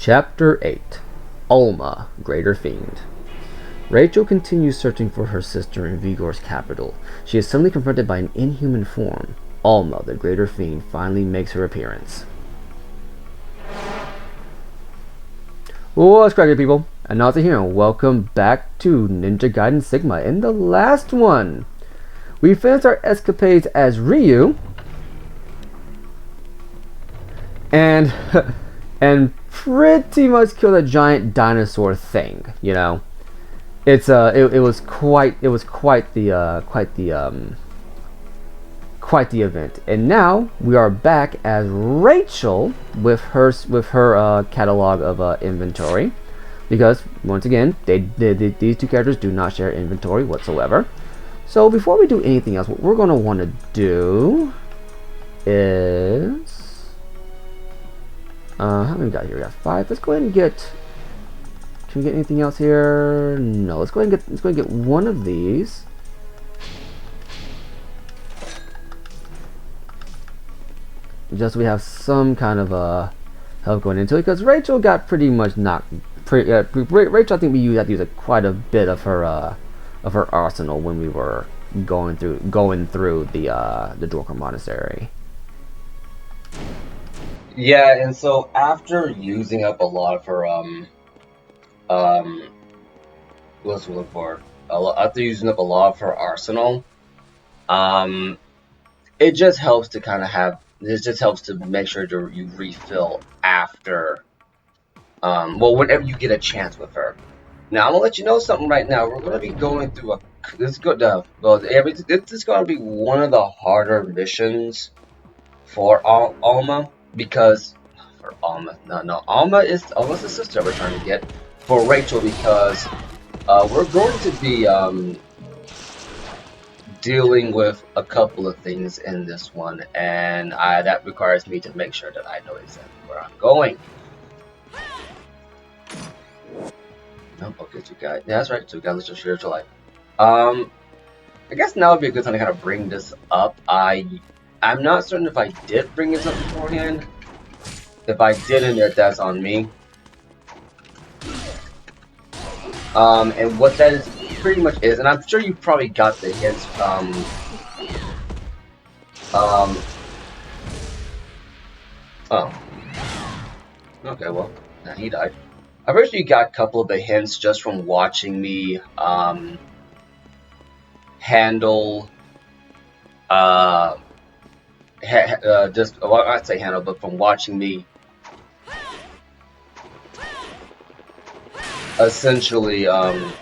Chapter 8 Alma, Greater Fiend. Rachel continues searching for her sister in Vigor's capital. She is suddenly confronted by an inhuman form. Alma, the Greater Fiend, finally makes her appearance. What's cracking, people? Anansi here, and welcome back to Ninja Gaiden Sigma. In the last one, we finished our escapades as Ryu, and pretty much killed a giant dinosaur thing. You know, it was quite the event. And now we are back as Rachel with her catalog of inventory, because once again these two characters do not share inventory whatsoever. So before we do anything else, what we're going to want to do is how many we got here? We got 5. Let's go ahead and get. Can we get anything else here? No. Let's go ahead and get one of these. Just so we have some kind of help going into it, because Rachel got pretty much knocked. Rachel, I think we had to use quite a bit of her arsenal when we were going through the Dorker Monastery. Yeah, and so after using up a lot of her what's we look for? After using up a lot of her arsenal, it just helps to kind of have. This just helps to make sure you refill after, whenever you get a chance with her. Now I'm gonna let you know something right now. We're gonna be going through this is going to be one of the harder missions for Alma, because for Alma, Alma's the sister we're trying to get for Rachel, because we're going to be dealing with a couple of things in this one, and that requires me to make sure that I know exactly where I'm going. Nope, okay, two guys. Yeah, that's right, two guys with spiritual life. I guess now would be a good time to kind of bring this up. I'm not certain if I did bring this up beforehand. If I didn't, that's on me. And what that is pretty much is, and I'm sure you probably got the hints. Oh. Okay, well, nah, he died. I've actually got a couple of the hints just from watching me handle I'd say handle, but from watching me essentially from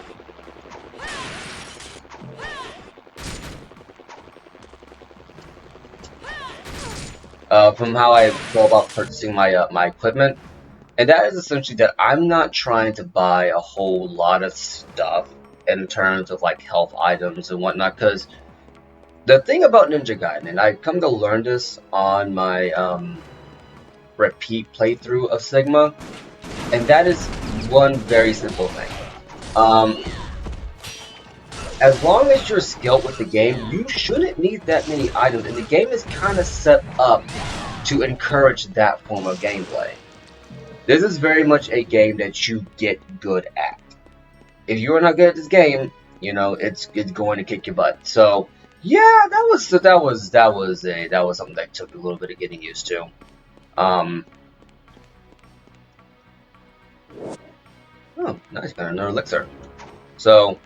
how I go about purchasing my my equipment, and that is essentially that I'm not trying to buy a whole lot of stuff in terms of like health items and whatnot, because the thing about Ninja Gaiden, and I come to learn this on my repeat playthrough of Sigma, and that is one very simple thing. As long as you're skilled with the game, you shouldn't need that many items, and the game is kind of set up to encourage that form of gameplay. This is very much a game that you get good at. If you're not good at this game, you know it's going to kick your butt. So yeah, that was something that took a little bit of getting used to. Oh, nice, got another elixir. So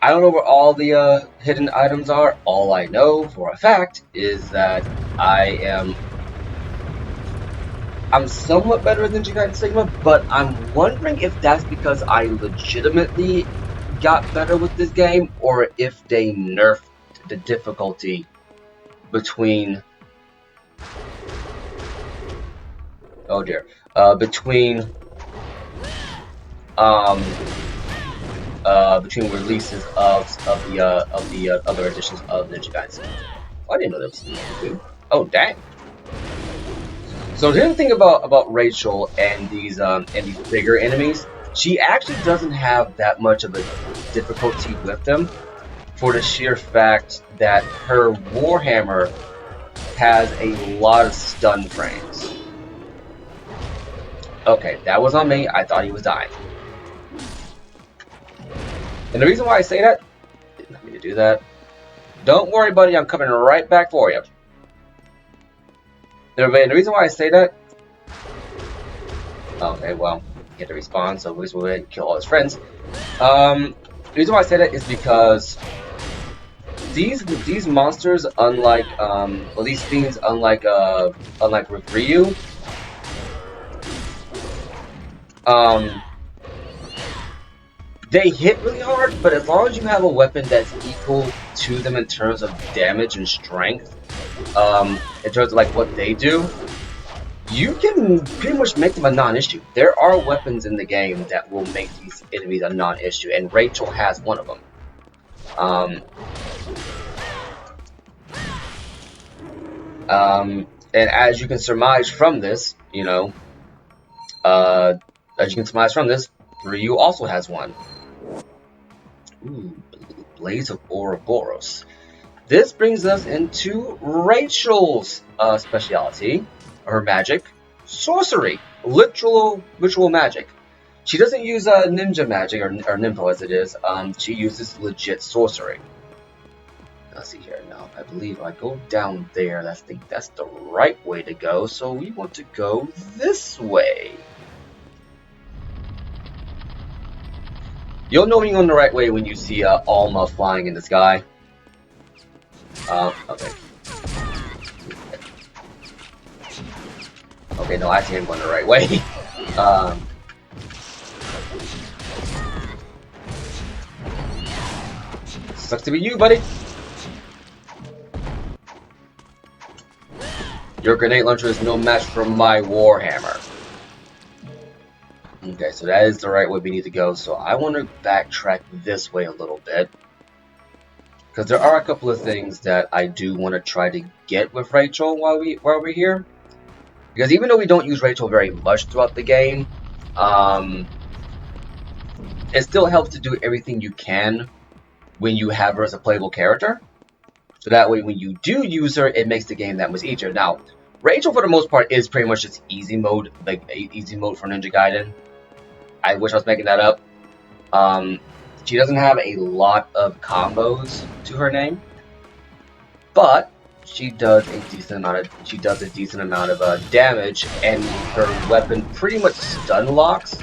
I don't know where all the hidden items are. All I know for a fact is that I'm somewhat better than Gaiden Sigma, but I'm wondering if that's because I legitimately got better with this game, or if they nerfed the difficulty between between releases of the other editions of Ninja Gaiden. Oh, I didn't know that was something. Oh, dang. So the other thing about Rachel and these bigger enemies, she actually doesn't have that much of a difficulty with them, for the sheer fact that her Warhammer has a lot of stun frames. Okay, that was on me. I thought he was dying. And the reason why I say that, didn't have me to do that. Don't worry, buddy. I'm coming right back for you. And the reason why I say that. Okay, well, he had to respawn, so we will kill all his friends. The reason why I say that is because these monsters, unlike well, these fiends, unlike with Ryu, they hit really hard, but as long as you have a weapon that's equal to them in terms of damage and strength, in terms of like what they do, you can pretty much make them a non-issue. There are weapons in the game that will make these enemies a non-issue, and Rachel has one of them. And as you can surmise from this, Ryu also has one. Ooh, Blaze of Ouroboros. This brings us into Rachel's specialty, her magic, sorcery, literal magic. She doesn't use ninja magic or nympho as it is. She uses legit sorcery. Let's see here now. I believe I go down there. I think that's the right way to go. So we want to go this way. You'll know when you're on the right way when you see Alma flying in the sky. Okay. Okay, no, I see him going the right way. Sucks to be you, buddy. Your grenade launcher is no match for my Warhammer. Okay, so that is the right way we need to go. So I want to backtrack this way a little bit. Because there are a couple of things that I do want to try to get with Rachel while we're here. Because even though we don't use Rachel very much throughout the game, it still helps to do everything you can when you have her as a playable character. So that way when you do use her, it makes the game that much easier. Now, Rachel for the most part is pretty much just easy mode, like easy mode for Ninja Gaiden. I wish I was making that up. She doesn't have a lot of combos to her name, but she does a decent amount of damage, and her weapon pretty much stun locks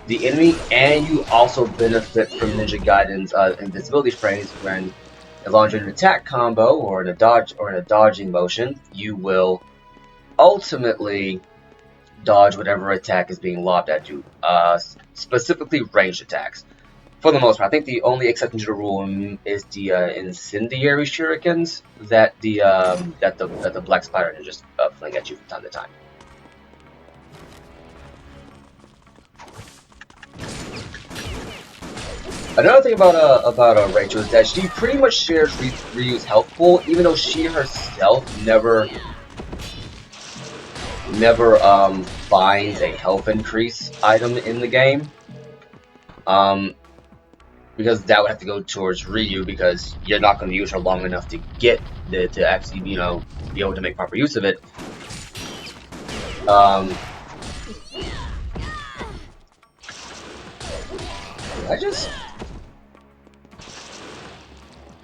the enemy, and you also benefit from Ninja Gaiden's invisibility frames when, as long as you're in an attack combo or in a dodging motion, you will ultimately dodge whatever attack is being lobbed at you, specifically ranged attacks. For the most part, I think the only exception to the rule is the incendiary shurikens that the Black Spider Ninjas fling at you from time to time. Another thing about Rachel is that she pretty much shares Ryu's health pool, even though she herself never finds a health increase item in the game. Because that would have to go towards Ryu, because you're not going to use her long enough to get to actually be able to make proper use of it. That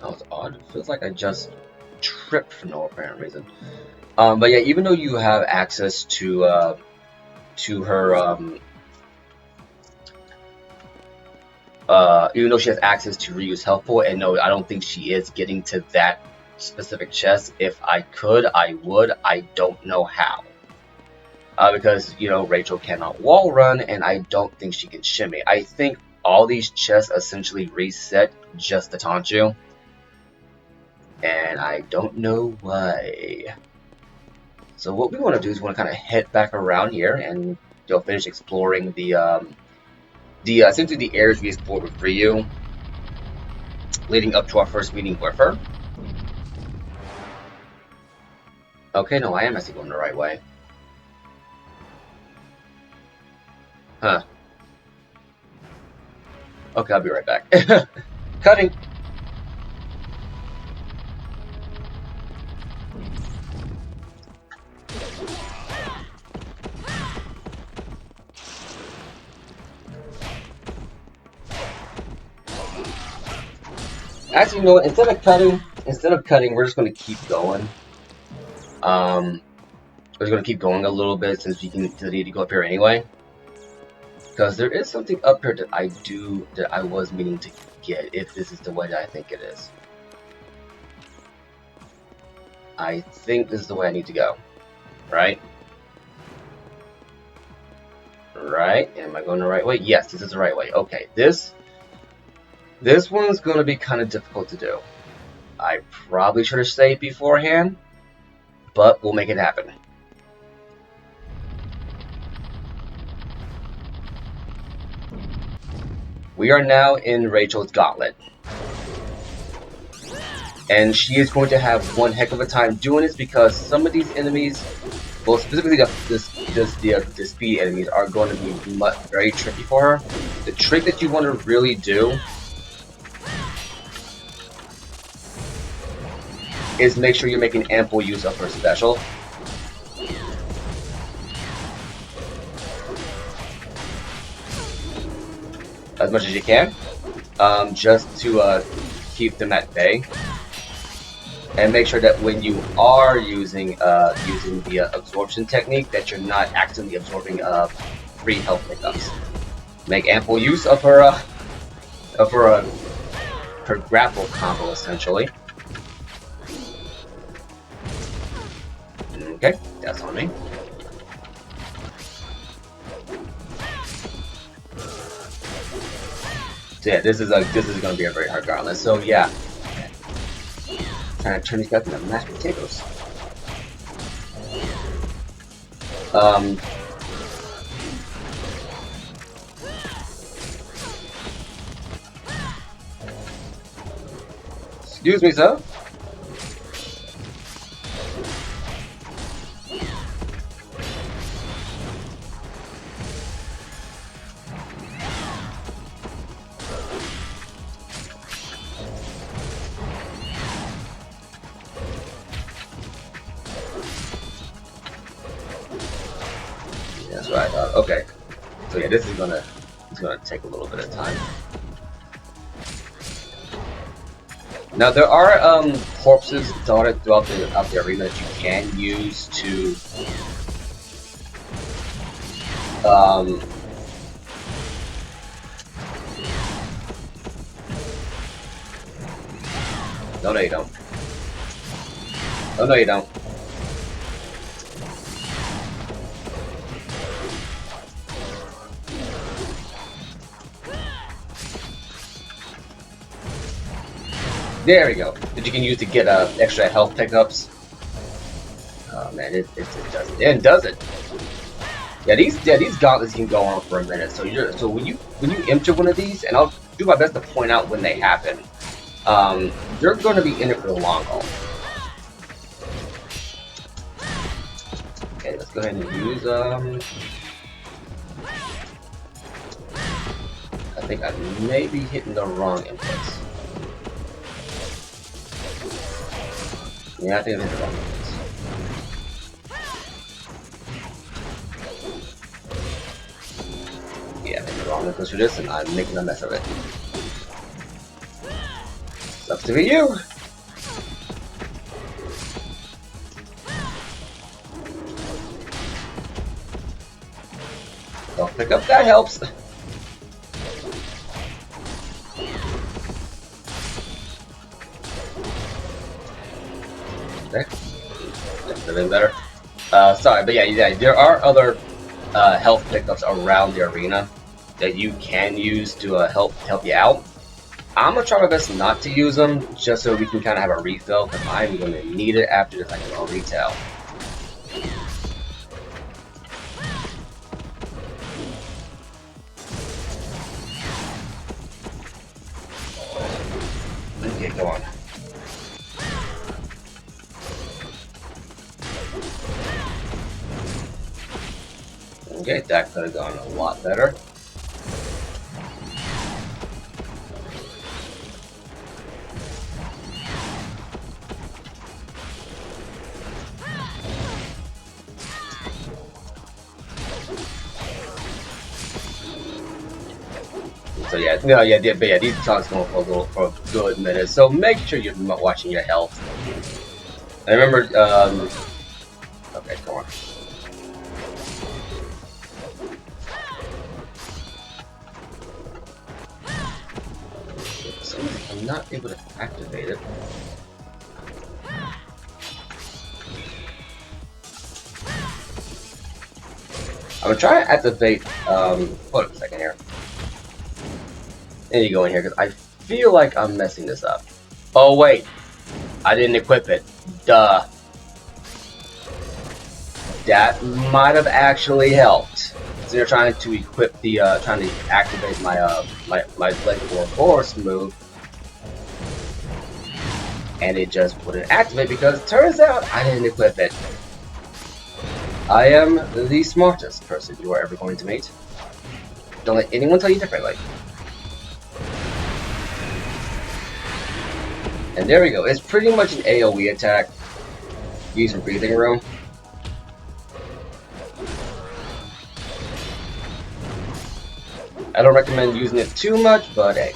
was odd. It feels like I just tripped for no apparent reason. But yeah, even though you have access to her, even though she has access to Ryu's health pool, and no, I don't think she is getting to that specific chest. If I could, I would. I don't know how. Because, Rachel cannot wall run, and I don't think she can shimmy. I think all these chests essentially reset just to taunt you. And I don't know why. So what we want to do is we want to kind of head back around here and finish exploring essentially the areas we explored with Ryu, leading up to our first meeting with her. Okay, no, I am actually going the right way. Huh. Okay, I'll be right back. Cutting. Actually, you know what? Instead of cutting, we're just going to keep going. We're just going to keep going a little bit since we need to go up here anyway. Because there is something up here that I was meaning to get, if this is the way that I think it is. I think this is the way I need to go. Right? Right? Am I going the right way? Yes, this is the right way. Okay, this one's going to be kind of difficult to do. I probably should have saved beforehand, but we'll make it happen. We are now in Rachel's gauntlet. And she is going to have one heck of a time doing this because some of these enemies, well, specifically the speed enemies, are going to be very tricky for her. The trick that you want to really do is make sure you're making ample use of her special. As much as you can, just to keep them at bay. And make sure that when you are using the absorption technique, that you're not accidentally absorbing free health pickups. Make ample use of her grapple combo, essentially. Okay, that's on me. So yeah, this is going to be a very hard gauntlet. So yeah. Trying to turn these guys into mashed potatoes. Excuse me, sir. That's what I thought. Okay. So yeah, this is gonna take a little bit of time. Now there are corpses dotted throughout the arena that you can use to No, you don't. Oh no, you don't. There we go. That you can use to get extra health pickups. Oh man, it does it. And does it. Yeah, these gauntlets can go on for a minute. So when you enter one of these, and I'll do my best to point out when they happen, you're going to be in it for the long haul. Okay, let's go ahead and use I think I may be hitting the wrong inputs. Yeah, I think I hit the wrong inputs. Yeah, I hit the wrong inputs for this, and I'm making a mess of it. Sucks to be you! Don't pick up, that helps! Okay. That could have been better. Sorry, but yeah, there are other health pickups around the arena that you can use to help you out. I'm gonna try my best not to use them, just so we can kind of have a refill, because I'm gonna need it after this, like, on retail. Okay, go on. Okay, that could have gone a lot better. So yeah, no, yeah, but yeah, these talks going for a good minute. So make sure you're watching your health. I remember, okay, come on. I'm not able to activate it. I'm gonna try to activate, hold on a second here. There you go in here, because I feel like I'm messing this up. Oh wait, I didn't equip it. Duh. That might have actually helped. So you're trying to equip the, trying to activate my, my Leg 4 Force move. And it just wouldn't activate because it turns out I didn't equip it. I am the smartest person you are ever going to meet. Don't let anyone tell you differently. And there we go. It's pretty much an AoE attack. Use your breathing room. I don't recommend using it too much, but hey.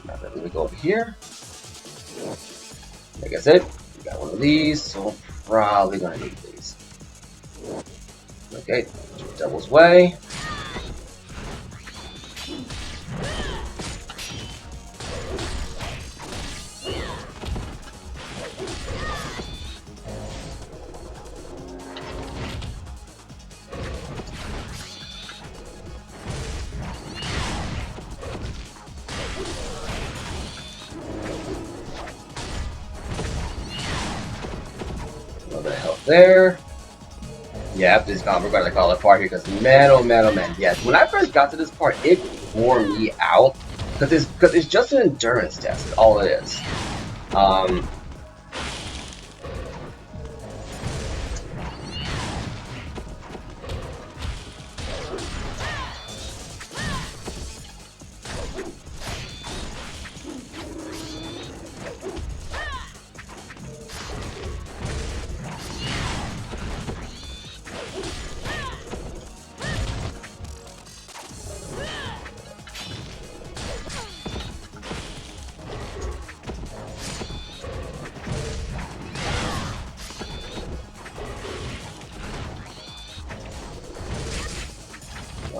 Now let me go over here. Like I said, we got one of these, so I'm probably gonna need these. Okay, Devil's Way. There. Yeah, after this con, we're going to call it part here because man, oh man, oh man. Yes, when I first got to this part, it wore me out because it's just an endurance test. Is all it is. On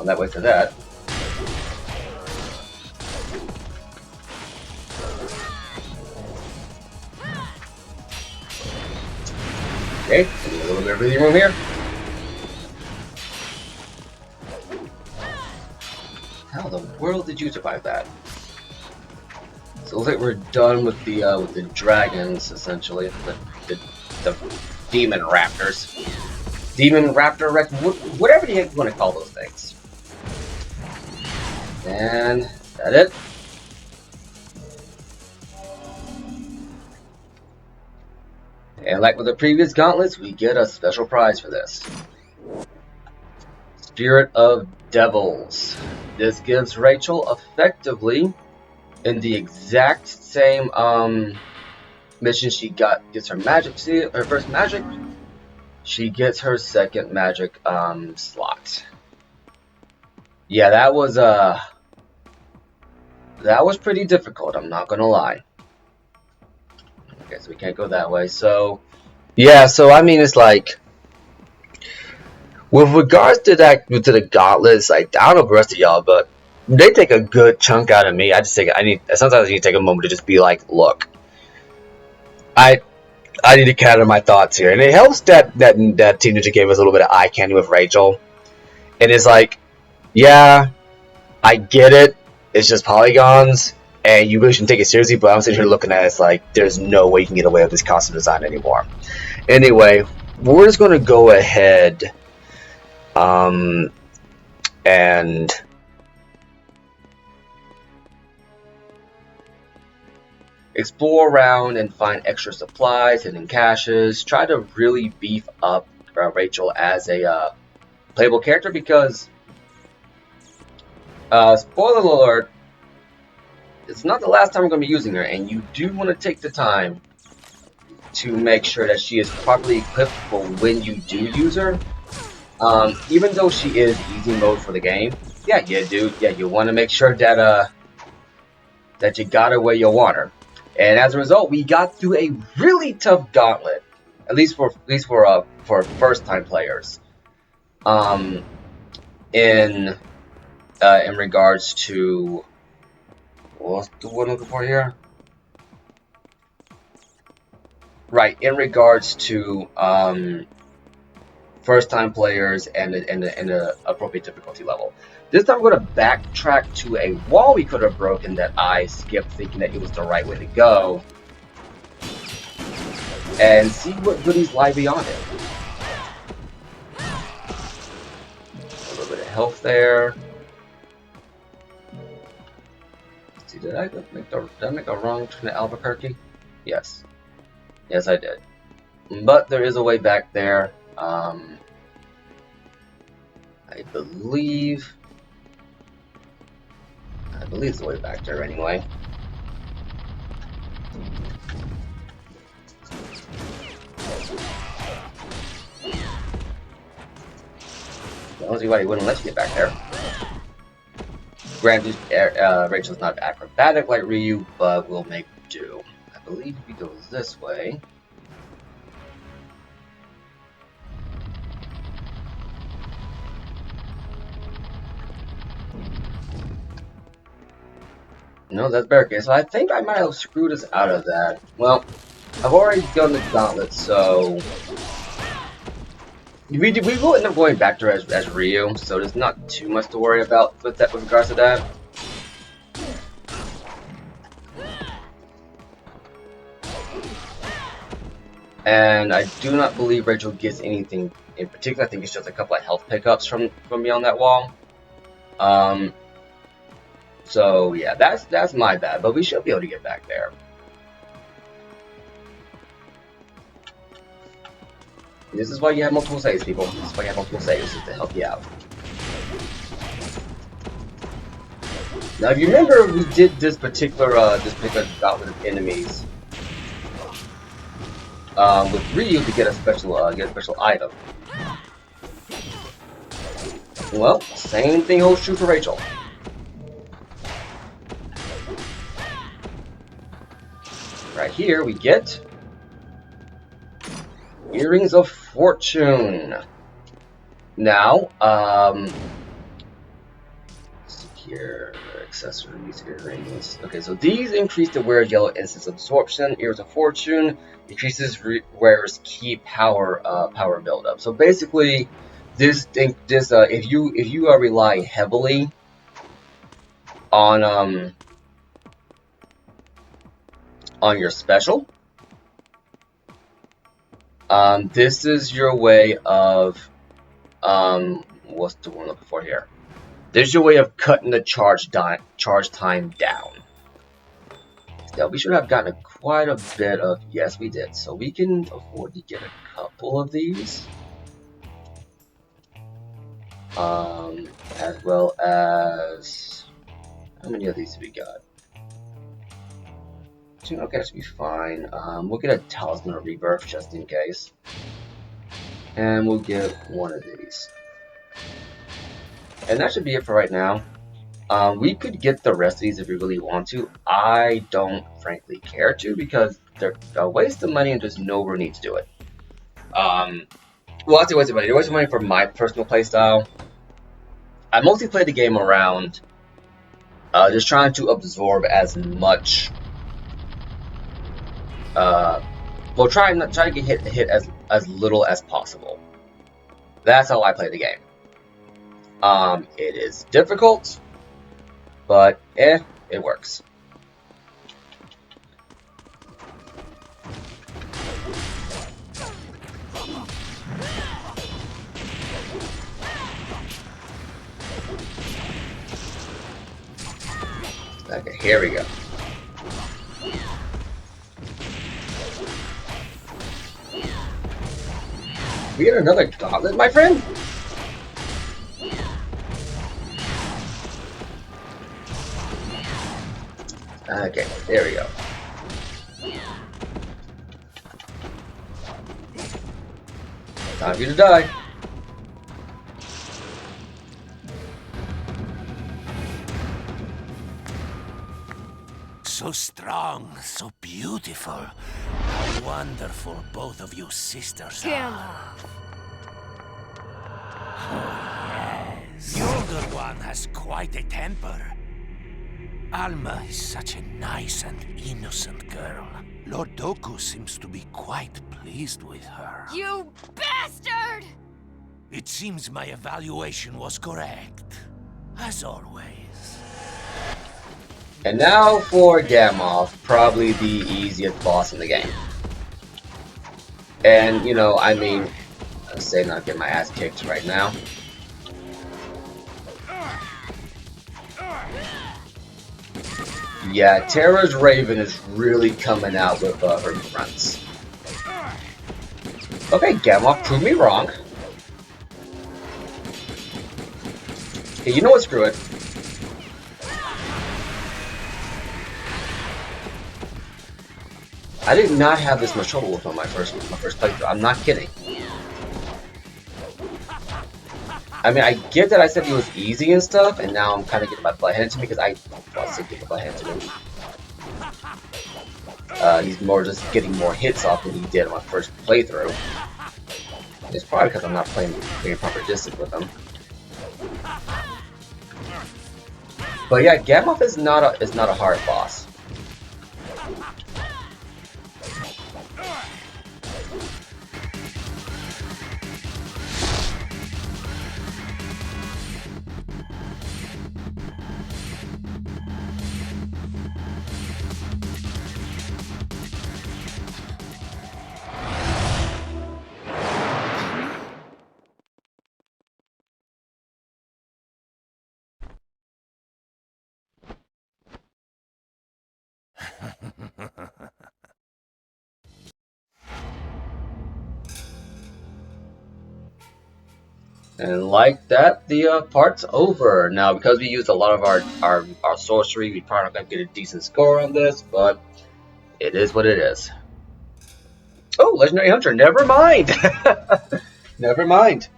that way to that. Okay, a little bit of breathing room here. How in the world did you survive that? So it looks like we're done with the dragons, essentially, the demon raptors, demon raptor rex, whatever the heck you want to call those things. And that it. And like with the previous gauntlets, we get a special prize for this. Spirit of Devils. This gives Rachel effectively in the exact same mission she gets her magic, her first magic, she gets her second magic slot. Yeah, that was pretty difficult, I'm not gonna lie. Okay, so we can't go that way. So yeah, so I mean it's like with regards to the gauntlets, like I don't know the rest of y'all, but they take a good chunk out of me. Sometimes I need to take a moment to just be like, look, I need to gather my thoughts here. And it helps that Team Ninja gave us a little bit of eye candy with Rachel. And it's like, yeah, I get it. It's just polygons, and you really shouldn't take it seriously, but I'm sitting here looking at it, it's like, there's no way you can get away with this costume design anymore. Anyway, we're just going to go ahead and explore around and find extra supplies, hidden caches, try to really beef up Rachel as a playable character because, spoiler alert, it's not the last time we're going to be using her, and you do want to take the time to make sure that she is properly equipped for when you do use her. Even though she is easy mode for the game, Yeah, you do. Yeah, you want to make sure that that you got her where you want her. And as a result, we got through a really tough gauntlet, at least for first time players. Um, in regards to what's the one I'm looking for here? Right, in regards to first time players and the appropriate difficulty level. This time I'm going to backtrack to a wall we could have broken that I skipped, thinking that it was the right way to go, and see what goodies lie beyond it. A little bit of health there. Let's see, did I make a wrong turn to Albuquerque? Yes. Yes, I did. But there is a way back there. I believe it's the way back there anyway. I don't see why he wouldn't let you get back there. Granted, Rachel's not acrobatic like Ryu, but we'll make do. I believe if he goes this way. No, that's barricade. So I think I might have screwed us out of that. Well, I've already done the gauntlet, so we will end up going back to as Ryu. So there's not too much to worry about with regards to that. And I do not believe Rachel gets anything in particular. I think it's just a couple of health pickups from me on that wall. So yeah, that's my bad, but we should be able to get back there. This is why you have multiple saves, people. This is why you have multiple saves, is to help you out. Now, if you remember, we did this particular gauntlet of enemies with Ryu to get a special item. Well, same thing holds true for Rachel. Right here, we get Earrings of Fortune. Now, secure accessories, earrings. Okay, so these increase the wearer's yellow instance absorption. Earrings of Fortune increases wearer's key power buildup. So basically, if you are relying heavily on your special, this is your way of what's the one I'm looking for here? This is your way of cutting the charge time down. Now we should have gotten quite a bit of, yes we did, so we can afford to get a couple of these. As well as, how many of these have we got? Okay, that should be fine. We'll get a Talisman of Rebirth just in case. And we'll get one of these. And that should be it for right now. We could get the rest of these if we really want to. I don't frankly care to, because they're a waste of money and there's no real need to do it. Well, that's a waste of money. They're a waste of money for my personal playstyle. I mostly play the game around just trying to absorb as much. Well, try to get hit as little as possible. That's how I play the game. It is difficult, but it works. Okay, here we go. We get another gauntlet, my friend? Okay, there we go. Time for you to die. So strong, so beautiful. How wonderful both of you sisters are. Oh, yes. The older one has quite a temper. Alma is such a nice and innocent girl. Lord Doku seems to be quite pleased with her. You bastard! It seems my evaluation was correct. As always. And now for Gamov, probably the easiest boss in the game. And, you know, I mean, I'm saying not get my ass kicked right now. Yeah, Terra's Raven is really coming out with her grunts. Okay, Gamov, prove me wrong. Hey, you know what? Screw it. I did not have this much trouble with him my first playthrough. I'm not kidding. I mean, I get that I said he was easy and stuff, and now I'm kind of getting my butt handed to me because I was getting my butt handed to him. He's more just getting more hits off than he did on my first playthrough. It's probably because I'm not playing proper distance with him. But yeah, Gamov is not a hard boss. And like that, the part's over. Now, because we used a lot of our sorcery, we probably not going to get a decent score on this, but it is what it is. Oh, Legendary Hunter, never mind! Never mind.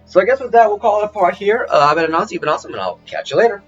So I guess with that, we'll call it a part here. I've been Anansi, you've been awesome, and I'll catch you later.